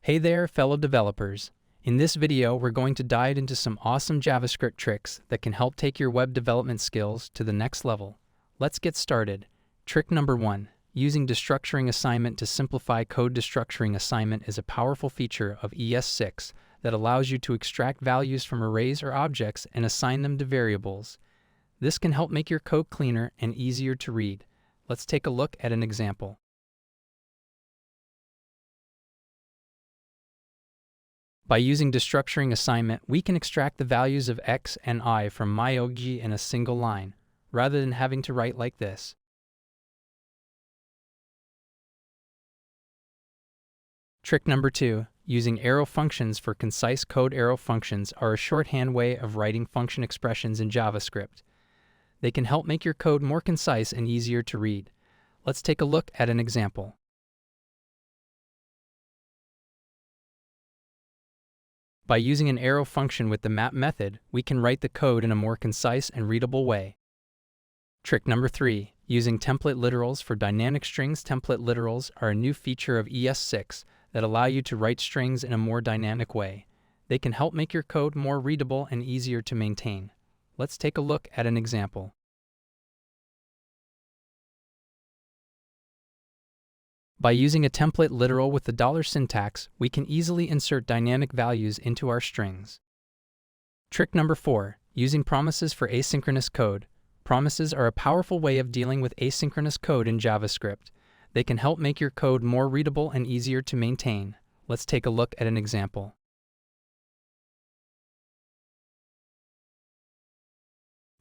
Hey there, fellow developers. In this video, we're going to dive into some awesome JavaScript tricks that can help take your web development skills to the next level. Let's get started. Trick number 1. Using Destructuring assignment to simplify code. Destructuring assignment is a powerful feature of ES6 that allows you to extract values from arrays or objects and assign them to variables. This can help make your code cleaner and easier to read. Let's take a look at an example. By using Destructuring assignment, we can extract the values of x and I from myog in a single line, rather than having to write like this. Trick number 2. Using arrow functions for concise code. Arrow functions are a shorthand way of writing function expressions in JavaScript. They can help make your code more concise and easier to read. Let's take a look at an example. By using an arrow function with the map method, we can write the code in a more concise and readable way. Trick number 3. Using template literals for dynamic strings. Template literals are a new feature of ES6 that allow you to write strings in a more dynamic way. They can help make your code more readable and easier to maintain. Let's take a look at an example. By using a template literal with the dollar syntax, we can easily insert dynamic values into our strings. Trick number 4. Using promises for asynchronous code. Promises are a powerful way of dealing with asynchronous code in JavaScript. They can help make your code more readable and easier to maintain. Let's take a look at an example.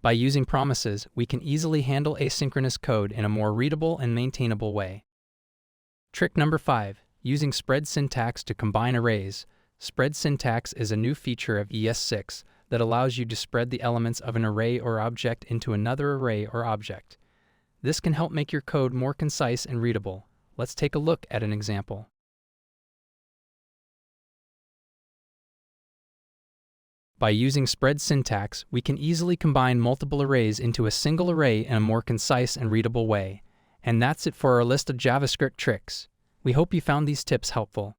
By using promises, we can easily handle asynchronous code in a more readable and maintainable way. Trick number 5. Using spread syntax to combine arrays. Spread syntax is a new feature of ES6 that allows you to spread the elements of an array or object into another array or object. This can help make your code more concise and readable. Let's take a look at an example. By using spread syntax, we can easily combine multiple arrays into a single array in a more concise and readable way. And that's it for our list of JavaScript tricks. We hope you found these tips helpful.